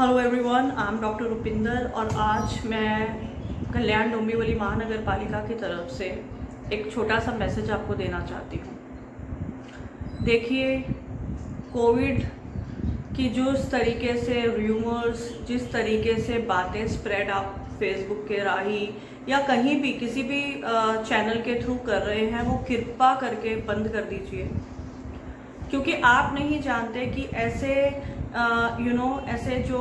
Hello everyone, I am doctor Rupinder और आज मैं कल्याण डोंबिवली महानगर पालिका की तरफ से एक छोटा सा मैसेज आपको देना चाहती हूँ। देखिए, कोविड की जिस तरीके से र्यूमर्स, जिस तरीके से बातें स्प्रेड आप फेसबुक के राही या कहीं भी किसी भी चैनल के थ्रू कर रहे हैं, वो कृपा करके बंद कर दीजिए, क्योंकि आप नहीं जानते कि ऐसे ऐसे जो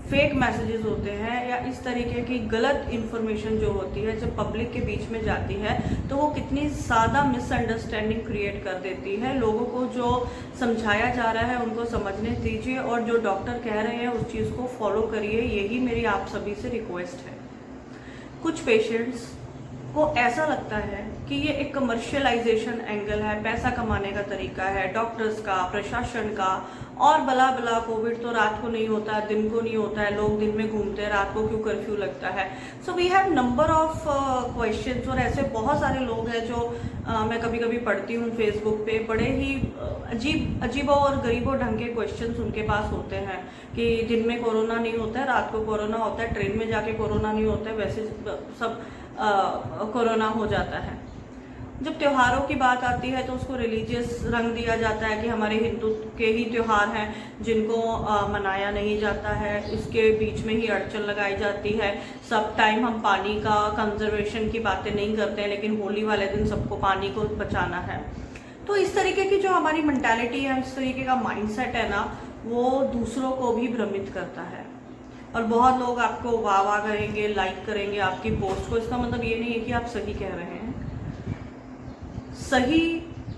फेक मैसेजेस होते हैं या इस तरीके की गलत इन्फॉर्मेशन जो होती है जब पब्लिक के बीच में जाती है तो वो कितनी ज़्यादा मिसअंडरस्टैंडिंग क्रिएट कर देती है। लोगों को जो समझाया जा रहा है उनको समझने दीजिए और जो डॉक्टर कह रहे हैं उस चीज़ को फॉलो करिए, यही मेरी आप सभी से रिक्वेस्ट है। कुछ पेशेंट्स को ऐसा लगता है कि ये एक कमर्शियलाइजेशन एंगल है, पैसा कमाने का तरीका है डॉक्टर्स का, प्रशासन का, और बला बला कोविड तो रात को नहीं होता है, दिन को नहीं होता है, लोग दिन में घूमते हैं, रात को क्यों कर्फ्यू लगता है। So we have number of questions और ऐसे बहुत सारे लोग हैं जो मैं कभी कभी पढ़ती हूँ फेसबुक पे, बड़े ही अजीबो और गरीबों ढंग के क्वेश्चंस उनके पास होते हैं कि दिन में कोरोना नहीं होता है, रात को कोरोना होता है, ट्रेन में जाके कोरोना नहीं होता है, वैसे सब कोरोना हो जाता है। जब त्योहारों की बात आती है तो उसको रिलीजियस रंग दिया जाता है कि हमारे हिंदू के ही त्योहार हैं जिनको मनाया नहीं जाता है, इसके बीच में ही अड़चन लगाई जाती है। सब टाइम हम पानी का कंजर्वेशन की बातें नहीं करते हैं, लेकिन होली वाले दिन सबको पानी को बचाना है। तो इस तरीके की जो हमारी मेंटालिटी है, इस तरीके का माइंडसेट है ना, वो दूसरों को भी भ्रमित करता है। और बहुत लोग आपको वाह वाह करेंगे, लाइक करेंगे आपकी पोस्ट को। इसका मतलब ये नहीं है कि आप सही कह रहे हैं। सही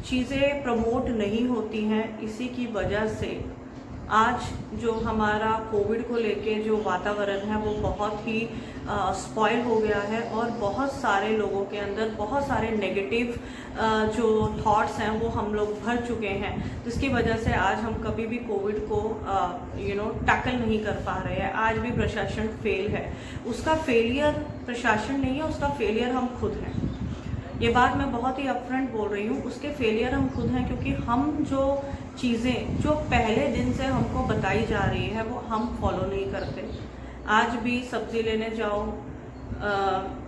चीज़ें प्रमोट नहीं होती हैं, इसी की वजह से आज जो हमारा कोविड को लेके जो वातावरण है वो बहुत ही स्पॉइल हो गया है और बहुत सारे लोगों के अंदर बहुत सारे नेगेटिव जो थॉट्स हैं वो हम लोग भर चुके हैं, जिसकी वजह से आज हम कभी भी कोविड को टैकल नहीं कर पा रहे हैं। आज भी प्रशासन फेल है। उसका फेलियर प्रशासन नहीं है, उसका फेलियर हम खुद हैं। ये बात मैं बहुत ही अपफ्रंट बोल रही हूँ, उसके फेलियर हम खुद हैं, क्योंकि हम जो चीज़ें जो पहले दिन से हमको बताई जा रही है वो हम फॉलो नहीं करते। आज भी सब्जी लेने जाओ,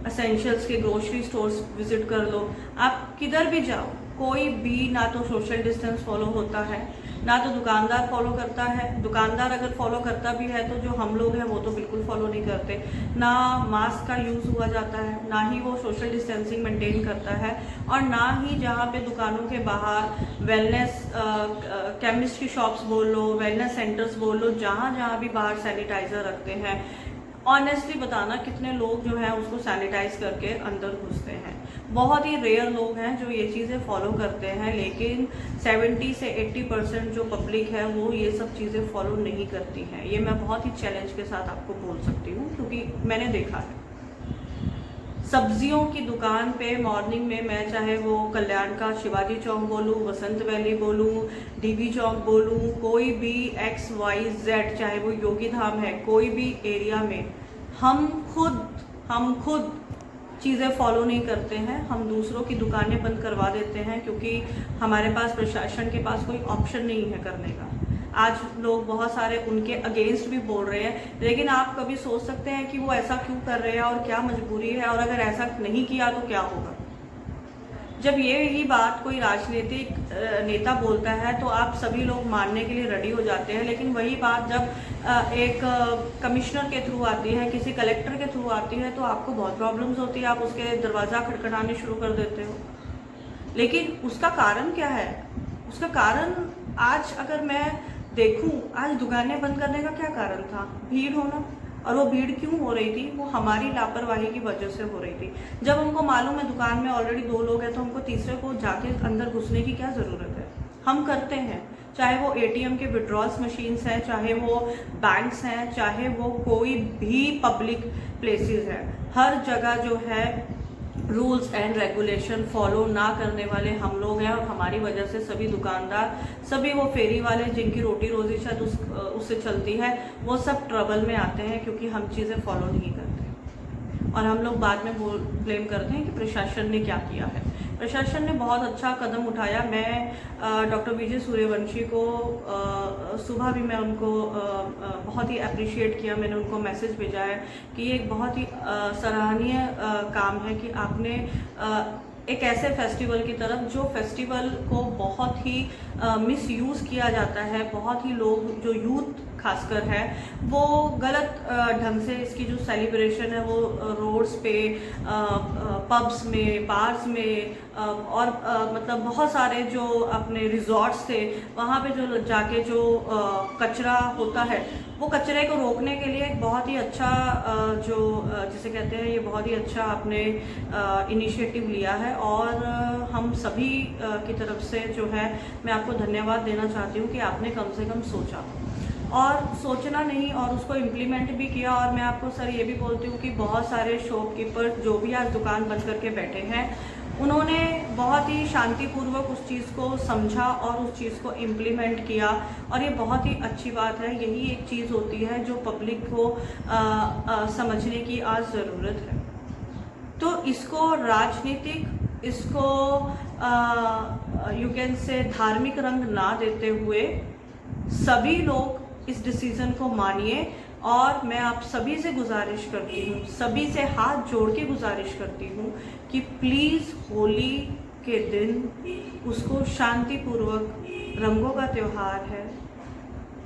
एसेंशियल्स के ग्रोसरी स्टोर्स विजिट कर लो, आप किधर भी जाओ, कोई भी ना तो सोशल डिस्टेंस फॉलो होता है, ना तो दुकानदार फॉलो करता है। दुकानदार अगर फॉलो करता भी है तो जो हम लोग हैं वो तो बिल्कुल फॉलो नहीं करते। ना मास्क का यूज़ हुआ जाता है, ना ही वो सोशल डिस्टेंसिंग मेंटेन करता है, और ना ही जहाँ पे दुकानों के बाहर वेलनेस केमिस्ट की शॉप्स बोल लो, वेलनेस सेंटर्स बोल लो, जहाँ जहाँ भी बाहर सैनिटाइज़र रखते हैं, ऑनेस्टली बताना कितने लोग जो हैं उसको सैनिटाइज करके अंदर घुसते हैं। बहुत ही रेयर लोग हैं जो ये चीज़ें फॉलो करते हैं, लेकिन 70 से 80% जो पब्लिक है वो ये सब चीज़ें फॉलो नहीं करती हैं। ये मैं बहुत ही चैलेंज के साथ आपको बोल सकती हूँ, क्योंकि मैंने देखा है। सब्जियों की दुकान पे मॉर्निंग में मैं चाहे वो कल्याण का शिवाजी चौक बोलूँ, वसंत वैली बोलूँ, डीबी चौक बोलूँ, कोई भी XYZ, चाहे वो योगी धाम है, कोई भी एरिया में हम खुद चीज़ें फॉलो नहीं करते हैं। हम दूसरों की दुकानें बंद करवा देते हैं क्योंकि हमारे पास, प्रशासन के पास कोई ऑप्शन नहीं है करने का। आज लोग बहुत सारे उनके अगेंस्ट भी बोल रहे हैं, लेकिन आप कभी सोच सकते हैं कि वो ऐसा क्यों कर रहे हैं और क्या मजबूरी है, और अगर ऐसा नहीं किया तो क्या होगा। जब ये ही बात कोई राजनीतिक नेता बोलता है तो आप सभी लोग मानने के लिए रेडी हो जाते हैं, लेकिन वही बात जब एक कमिश्नर के थ्रू आती है, किसी कलेक्टर के थ्रू आती है, तो आपको बहुत प्रॉब्लम्स होती है, आप उसके दरवाज़ा खटखटाने शुरू कर देते हो। लेकिन उसका कारण क्या है? उसका कारण आज अगर मैं देखूं, आज दुकानें बंद करने का क्या कारण था? भीड़ होना। और वो भीड़ क्यों हो रही थी? वो हमारी लापरवाही की वजह से हो रही थी। जब हमको मालूम है दुकान में ऑलरेडी 2 लोग हैं तो हमको तीसरे को जाके अंदर घुसने की क्या ज़रूरत है? हम करते हैं, चाहे वो ATM के विड्रॉल्स मशीन्स हैं, चाहे वो बैंक्स हैं, चाहे वो कोई भी पब्लिक प्लेसेस हैं, हर जगह जो है रूल्स एंड रेगुलेशन फॉलो ना करने वाले हम लोग हैं, और हमारी वजह से सभी दुकानदार, सभी वो फेरी वाले जिनकी रोटी रोजी शायद उससे चलती है, वो सब ट्रबल में आते हैं क्योंकि हम चीज़ें फॉलो नहीं करते। और हम लोग बाद में ब्लेम करते हैं कि प्रशासन ने क्या किया है। प्रशासन ने बहुत अच्छा कदम उठाया। मैं डॉक्टर विजय सूर्यवंशी को सुबह भी मैं उनको बहुत ही अप्रिशिएट किया। मैंने उनको मैसेज भेजा है कि ये एक बहुत ही सराहनीय काम है कि आपने एक ऐसे फेस्टिवल की तरफ, जो फेस्टिवल को बहुत ही मिस यूज़ किया जाता है, बहुत ही लोग जो यूथ खासकर है वो गलत ढंग से इसकी जो सेलिब्रेशन है वो रोड्स पे, पब्स में, बार्स में और मतलब बहुत सारे जो अपने रिजॉर्ट्स थे वहाँ पे जो जाके जो कचरा होता है, वो कचरे को रोकने के लिए एक बहुत ही अच्छा जो जिसे कहते हैं, ये बहुत ही अच्छा आपने इनिशिएटिव लिया है। और हम सभी की तरफ से जो है मैं आपको धन्यवाद देना चाहती हूँ कि आपने कम से कम सोचा, और सोचना नहीं और उसको इम्प्लीमेंट भी किया। और मैं आपको सर ये भी बोलती हूँ कि बहुत सारे शॉपकीपर जो भी आज दुकान बंद करके बैठे हैं, उन्होंने बहुत ही शांतिपूर्वक उस चीज़ को समझा और उस चीज़ को इम्प्लीमेंट किया, और ये बहुत ही अच्छी बात है। यही एक चीज़ होती है जो पब्लिक को समझने की आज ज़रूरत है। तो इसको राजनीतिक, इसको यू कैन से धार्मिक रंग ना देते हुए सभी लोग इस डिसीज़न को मानिए। और मैं आप सभी से गुजारिश करती हूँ, सभी से हाथ जोड़ के गुजारिश करती हूँ कि प्लीज़ होली के दिन उसको शांतिपूर्वक, रंगों का त्यौहार है,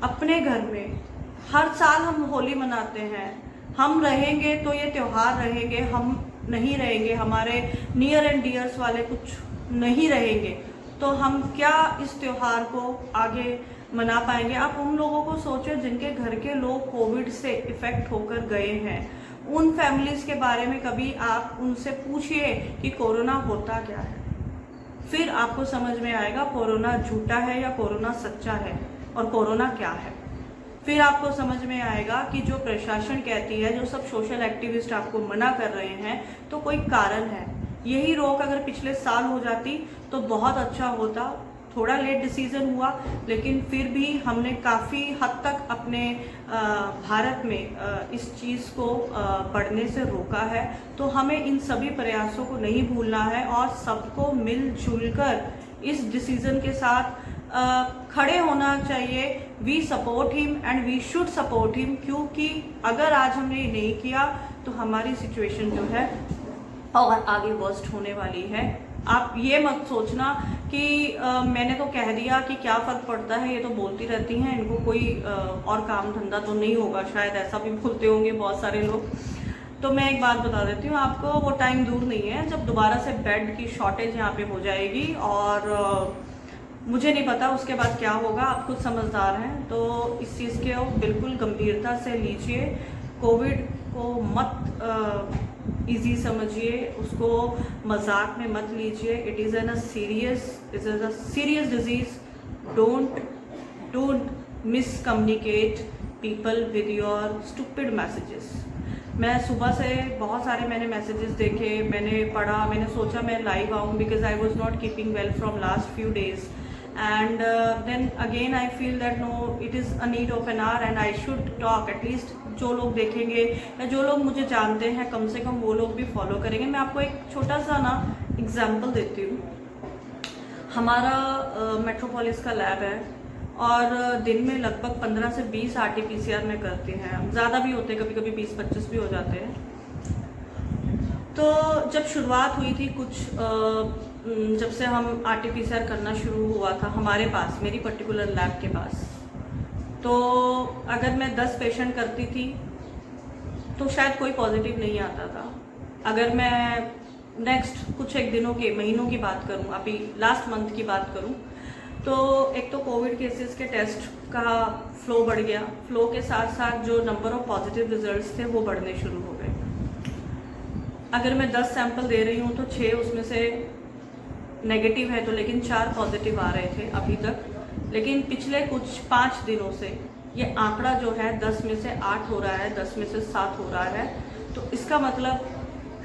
अपने घर में हर साल हम होली मनाते हैं, हम रहेंगे तो ये त्यौहार रहेंगे, हम नहीं रहेंगे, हमारे नियर एंड डियर्स वाले कुछ नहीं रहेंगे, तो हम क्या इस त्यौहार को आगे मना पाएंगे। आप उन लोगों को सोचो जिनके घर के लोग कोविड से इफ़ेक्ट होकर गए हैं, उन फैमिलीज़ के बारे में कभी आप उनसे पूछिए कि कोरोना होता क्या है, फिर आपको समझ में आएगा कोरोना झूठा है या कोरोना सच्चा है और कोरोना क्या है। फिर आपको समझ में आएगा कि जो प्रशासन कहती है, जो सब सोशल एक्टिविस्ट आपको मना कर रहे हैं, तो कोई कारण है। यही रोक अगर पिछले साल हो जाती तो बहुत अच्छा होता। थोड़ा लेट डिसीजन हुआ, लेकिन फिर भी हमने काफ़ी हद तक अपने भारत में इस चीज़ को बढ़ने से रोका है। तो हमें इन सभी प्रयासों को नहीं भूलना है और सबको मिलजुल कर इस डिसीजन के साथ खड़े होना चाहिए। We support him and we should support him, क्योंकि अगर आज हमने ये नहीं किया तो हमारी सिचुएशन जो है और आगे वर्स्ट होने वाली है। आप ये मत सोचना कि मैंने तो कह दिया कि क्या फ़र्क पड़ता है, ये तो बोलती रहती हैं, इनको कोई और काम धंधा तो नहीं होगा, शायद ऐसा भी बोलते होंगे बहुत सारे लोग। तो मैं एक बात बता देती हूँ आपको, वो टाइम दूर नहीं है जब दोबारा से बेड की शॉर्टेज यहाँ पे हो जाएगी, और मुझे नहीं पता उसके बाद क्या होगा। आप खुद समझदार हैं, तो इस चीज़ के बिल्कुल गंभीरता से लीजिए। कोविड को मत इजी समझिए, उसको मजाक में मत लीजिए। It is a serious disease. Don't miscommunicate people with your stupid messages. मैं सुबह से बहुत सारे मैंने मैसेजेस देखे, मैंने पढ़ा, मैंने सोचा मैं लाइव आऊँ because I was not keeping well from last few days, and then again I feel that no, it is a need of an hour and I should talk. at least जो लोग देखेंगे या जो लोग मुझे जानते हैं, कम से कम वो लोग भी फॉलो करेंगे। मैं आपको एक छोटा सा ना एग्जांपल देती हूँ। हमारा मेट्रोपोलिस का लैब है और दिन में लगभग 15 से 20 RT-PCR में करते हैं, ज़्यादा भी होते हैं, कभी कभी 20-25 भी हो जाते हैं। तो जब शुरुआत हुई थी जब से हम RT-PCR करना शुरू हुआ था हमारे पास, मेरी पर्टिकुलर लैब के पास, तो अगर मैं 10 पेशेंट करती थी तो शायद कोई पॉजिटिव नहीं आता था। अगर मैं नेक्स्ट कुछ एक दिनों के, महीनों की बात करूं, अभी लास्ट मंथ की बात करूं, तो एक तो कोविड केसेस के टेस्ट का फ्लो बढ़ गया, फ्लो के साथ साथ जो नंबर ऑफ पॉजिटिव रिजल्ट्स थे वो बढ़ने शुरू हो गए। अगर मैं 10 सैंपल दे रही हूँ तो 6 उसमें से नेगेटिव है, तो लेकिन 4 पॉजिटिव आ रहे थे अभी तक। लेकिन पिछले कुछ 5 दिनों से ये आंकड़ा जो है 10 में से 8 हो रहा है, 10 में से 7 हो रहा है। तो इसका मतलब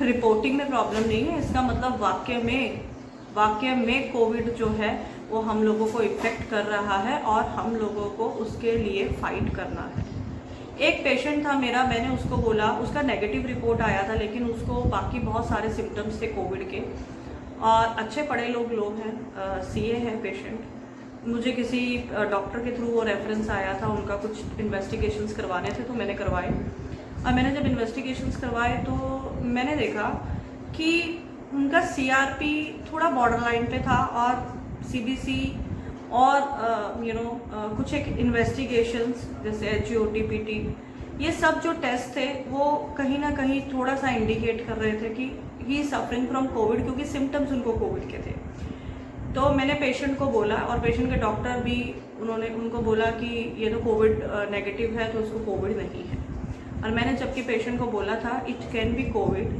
रिपोर्टिंग में प्रॉब्लम नहीं है, इसका मतलब वाकई में कोविड जो है वो हम लोगों को इफेक्ट कर रहा है और हम लोगों को उसके लिए फाइट करना है। एक पेशेंट था मेरा, मैंने उसको बोला, उसका नेगेटिव रिपोर्ट आया था लेकिन उसको बाकी बहुत सारे सिम्टम्स थे कोविड के, और अच्छे पढ़े लोग हैं, CA है पेशेंट। मुझे किसी डॉक्टर के थ्रू वो रेफरेंस आया था, उनका कुछ इन्वेस्टिगेशंस करवाने थे तो मैंने करवाए। और मैंने जब इन्वेस्टिगेशंस करवाए तो मैंने देखा कि उनका CRP थोड़ा बॉर्डर लाइन पे था, और CBC और कुछ एक इन्वेस्टिगेशंस जैसे HGOT-PT, ये सब जो टेस्ट थे वो कहीं ना कहीं थोड़ा सा इंडिकेट कर रहे थे कि ही सफरिंग फ्रॉम कोविड, क्योंकि सिम्टम्स उनको कोविड के थे। तो मैंने पेशेंट को बोला, और पेशेंट के डॉक्टर भी उनको बोला कि ये तो कोविड नेगेटिव है, तो उसको कोविड नहीं है। और मैंने जबकि पेशेंट को बोला था इट कैन बी कोविड,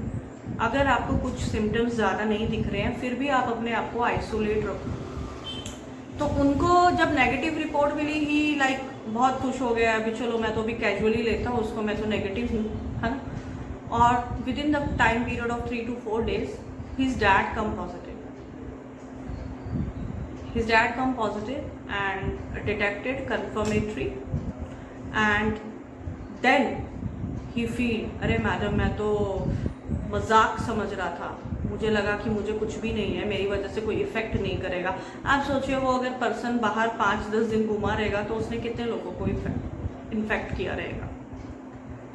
अगर आपको कुछ सिम्टम्स ज़्यादा नहीं दिख रहे हैं फिर भी आप अपने आप को आइसोलेट रखो। तो उनको जब नेगेटिव रिपोर्ट मिली ही बहुत खुश हो गया, अभी चलो मैं तो अभी कैजुअली लेता हूँ उसको, मैं तो नेगेटिव हूँ, है ना। और with in the time period of 3 to 4 days his dad come positive. His dad come positive and detected confirmatory, and then he feel अरे मैडम मैं तो मजाक समझ रहा था, मुझे लगा कि मुझे कुछ भी नहीं है, मेरी वजह से कोई इफेक्ट नहीं करेगा। आप सोचिए वो अगर पर्सन बाहर 5-10 दिन घुमा रहेगा तो उसने कितने लोगों को इन्फेक्ट किया रहेगा।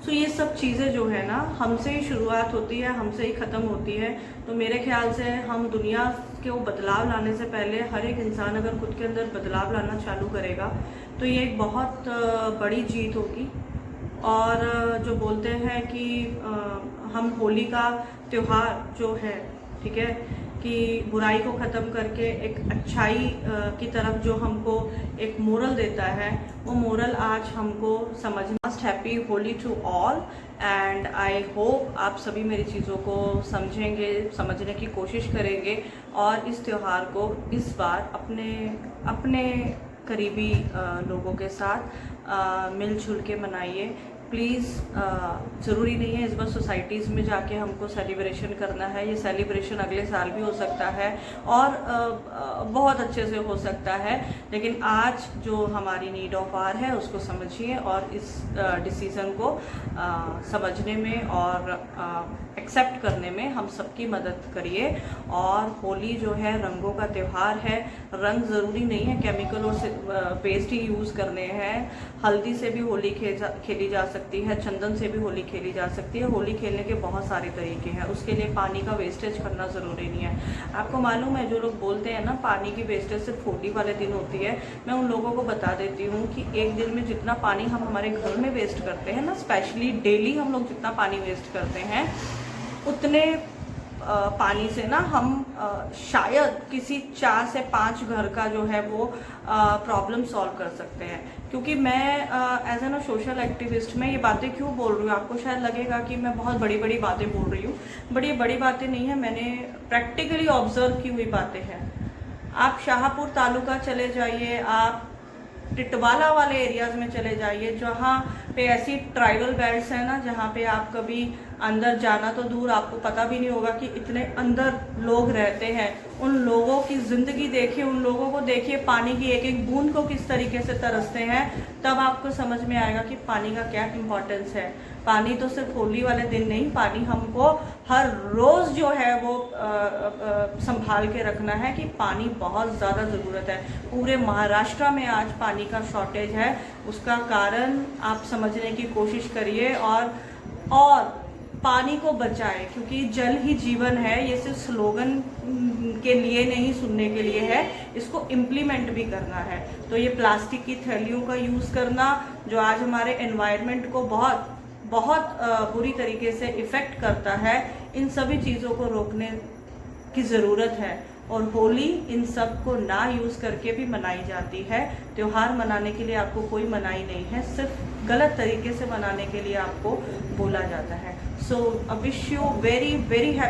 सो ये सब चीज़ें जो है ना, हमसे ही शुरुआत होती है, हमसे ही ख़त्म होती है। तो मेरे ख्याल से हम दुनिया के वो बदलाव लाने से पहले हर एक इंसान अगर खुद के अंदर बदलाव लाना चालू करेगा तो ये एक बहुत बड़ी जीत होगी। और जो बोलते हैं कि हम होली का त्यौहार जो है, ठीक है, कि बुराई को ख़त्म करके एक अच्छाई की तरफ जो हमको एक मोरल देता है, वो मोरल आज हमको समझना। Happy Holi to all, and I hope आप सभी मेरी चीज़ों को समझेंगे, समझने की कोशिश करेंगे, और इस त्यौहार को इस बार अपने करीबी लोगों के साथ मिलजुल के मनाइए। प्लीज़ ज़रूरी नहीं है इस बार सोसाइटीज़ में जाके हमको सेलिब्रेशन करना है, ये सेलिब्रेशन अगले साल भी हो सकता है और बहुत अच्छे से हो सकता है, लेकिन आज जो हमारी नीड ऑफ आवर है उसको समझिए और इस डिसीज़न को समझने में और एक्सेप्ट करने में हम सबकी मदद करिए। और होली जो है रंगों का त्यौहार है, रंग ज़रूरी नहीं है केमिकल और पेस्ट ही यूज़ करने हैं। हल्दी से भी होली खेली जा सकती है, चंदन से भी होली खेली जा सकती है। होली खेलने के बहुत सारे तरीके हैं, उसके लिए पानी का वेस्टेज करना ज़रूरी नहीं है। आपको मालूम है जो लोग बोलते हैं ना पानी की वेस्टेज सिर्फ होली वाले दिन होती है, मैं उन लोगों को बता देती हूँ कि एक दिन में जितना पानी हम हमारे घर में वेस्ट करते हैं ना, स्पेशली डेली हम लोग जितना पानी वेस्ट करते हैं, उतने पानी से ना हम शायद किसी 4 से 5 घर का जो है वो प्रॉब्लम सॉल्व कर सकते हैं। क्योंकि मैं एज एन सोशल एक्टिविस्ट मैं ये बातें क्यों बोल रही हूँ, आपको शायद लगेगा कि मैं बहुत बड़ी बड़ी बातें बोल रही हूँ। बड़ी बड़ी बातें नहीं है, मैंने प्रैक्टिकली ऑब्जर्व की हुई बातें हैं। आप शाहपुर तालुका चले जाइए, आप टिटवाला वाले एरियाज़ में चले जाइए जहाँ पे ऐसी ट्राइबल बेल्ट्स हैं ना, जहाँ पे आप कभी अंदर जाना तो दूर, आपको पता भी नहीं होगा कि इतने अंदर लोग रहते हैं। उन लोगों की ज़िंदगी देखिए, उन लोगों को देखिए, पानी की एक एक बूंद को किस तरीके से तरसते हैं, तब आपको समझ में आएगा कि पानी का क्या इम्पोर्टेंस है। पानी तो सिर्फ होली वाले दिन नहीं, पानी हमको हर रोज़ जो है वो संभाल के रखना है कि पानी बहुत ज़्यादा ज़रूरत है। पूरे महाराष्ट्र में आज पानी का शॉर्टेज है, उसका कारण आप समझने की कोशिश करिए और पानी को बचाएं, क्योंकि जल ही जीवन है। ये सिर्फ स्लोगन के लिए नहीं, सुनने के लिए है, इसको इम्प्लीमेंट भी करना है। तो ये प्लास्टिक की थैलियों का यूज़ करना जो आज हमारे एनवायरनमेंट को बहुत बुरी तरीके से इफ़ेक्ट करता है, इन सभी चीज़ों को रोकने की ज़रूरत है। और होली इन सब को ना यूज़ करके भी मनाई जाती है। त्यौहार मनाने के लिए आपको कोई मनाही नहीं है, सिर्फ गलत तरीके से मनाने के लिए आपको बोला जाता है। So I wish you very very happy